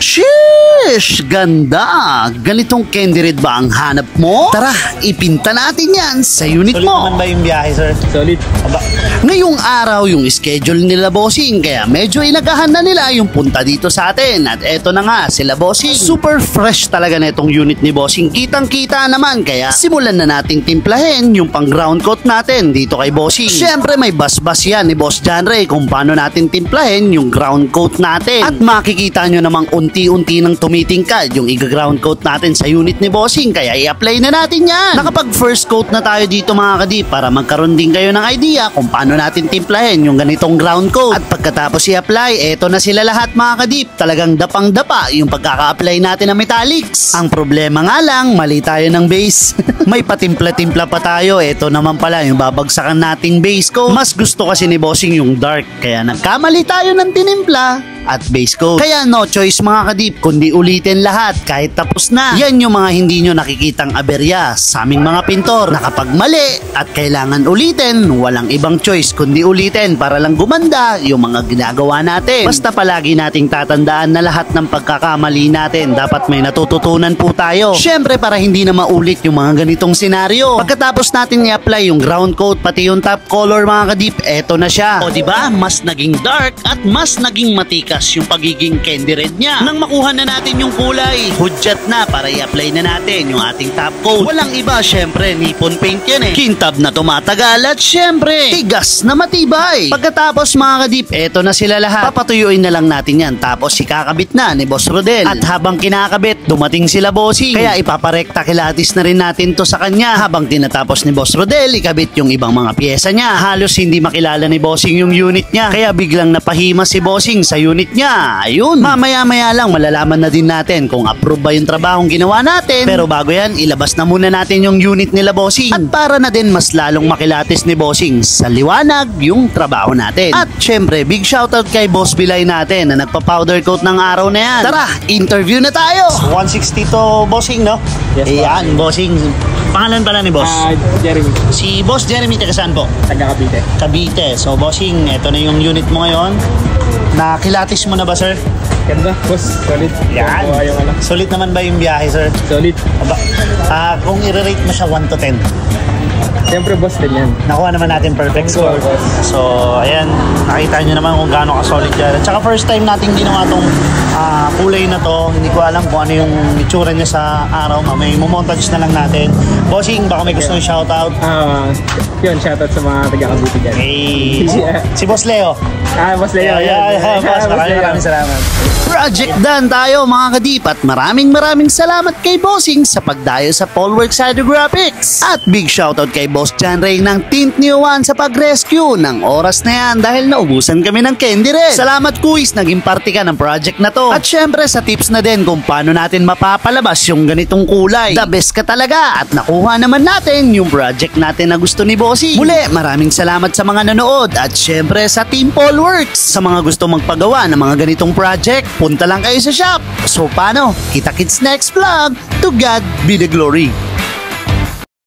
Sheesh! Ganda! Ganitong candy red ba ang hanap mo? Tara, ipinta natin yan sa unit Solid mo. naman ba yung biyahe, sir? Solid. Aba, Ngayong araw yung schedule nila bossing, kaya medyo inagahan na nila yung punta dito sa atin. At eto na nga sila bossing. Super fresh talaga na itong unit ni bossing. Kitang kita naman, kaya simulan na nating timplahin yung pang ground coat natin dito kay bossing. Siyempre may basbas yan ni Boss John Ray kung paano natin timplahin yung ground coat natin. At makikita nyo namang unti-unti nang tumitingkad yung i-ground coat natin sa unit ni bossing, kaya i-apply na natin yan. Nakapag first coat na tayo dito mga kadip para magkaroon din kayo ng idea kung paano natin timplahin yung ganitong ground coat. At pagkatapos i-apply, eto na sila lahat mga kadip. Talagang dapang-dapa yung pagkaka-apply natin ng metallics. Ang problema nga lang, mali tayo ng base. May patimpla-timpla pa tayo. Eto naman pala yung babagsakan nating base coat. Mas gusto kasi ni bossing yung dark, kaya nagkamali tayo ng tinimpla at base coat. Kaya no choice mga kadip, kundi ulitin lahat kahit tapos na. Yan yung mga hindi nyo nakikitang aberya sa aming mga pintor, na kapag mali at kailangan ulitin, walang ibang choice kundi ulitin para lang gumanda yung mga ginagawa natin. Basta palagi nating tatandaan na lahat ng pagkakamali natin dapat may natututunan po tayo. Syempre para hindi na maulit yung mga ganitong senaryo. Pagkatapos natin i-apply yung ground coat pati yung top color mga kadip, eto na siya. O diba, mas naging dark at mas naging matika yung pagiging candy red niya. Nang makuha na natin yung kulay, hudyat na para i-apply na natin yung ating top coat. Walang iba, syempre, nippon paint yan eh. Kintab na tumatagal at syempre, tigas na matibay. Pagkatapos mga kadip, eto na sila lahat. Papatuyuin na lang natin yan, tapos ikakabit na ni Boss Rodel. At habang kinakabit, dumating sila bossing. Kaya ipaparekta kilatis na rin natin to sa kanya. Habang tinatapos ni Boss Rodel, ikabit yung ibang mga pyesa niya. Halos hindi makilala ni bossing yung unit niya, kaya biglang napahima si bossing sa unit niya. Ayun, mamaya-maya lang malalaman na din natin kung approve ba yung trabahong ginawa natin. Pero bago yan, ilabas na muna natin yung unit nila bossing. At para na din mas lalong makilatis ni bossing sa liwanag yung trabaho natin. At syempre, big shoutout kay Boss Bilay natin na nagpa-powder coat ng araw na yan. Tara, interview na tayo! 160 to bossing, no? Yes, po. Ayan, bossing. Pangalan pala ni boss? Jeremy. Si Boss Jeremy, taga saan po? Taga Cavite. Cavite. So bossing, eto na yung unit mo ngayon. Nakilatis mo na ba, sir? Ganda, boss. Solid. Yan. Kuha yung anak. Sulit naman ba yung biyahe, sir? Solid. Aba, kung i-rate mo siya 1 to 10, Siyempre, boss din yan. nakuha naman natin perfect score. Boss. So, ayan, nakita nyo naman kung gaano ka-solid yan. At saka first time natin ginawa tong kulay na to. Hindi ko alam kung ano yung itsura niya sa araw. May montage na lang natin. Bossing, baka may gusto yung shoutout. Yun, shoutout sa mga taga-Cavite dyan. Hey, si Boss Leo. Boss Leo. Boss, maraming salamat. Project done tayo mga kadip, at maraming salamat kay bossing sa pagdayo sa Polworks Hydrographics. At big shoutout kay Boss John Ray ng Tint New One sa pag-rescue ng oras na yan dahil naubusan kami ng candy red. Salamat kuis, naging parte ka ng project na to. At syempre sa tips na din kung paano natin mapapalabas yung ganitong kulay. The best ka talaga, at nakuha naman natin yung project natin na gusto ni bossing. Muli, maraming salamat sa mga nanood, at syempre sa Team Polworks. Sa mga gusto magpagawa ng mga ganitong project, punta lang kayo sa shop. So paano? Kita-kits next vlog. To God be the glory.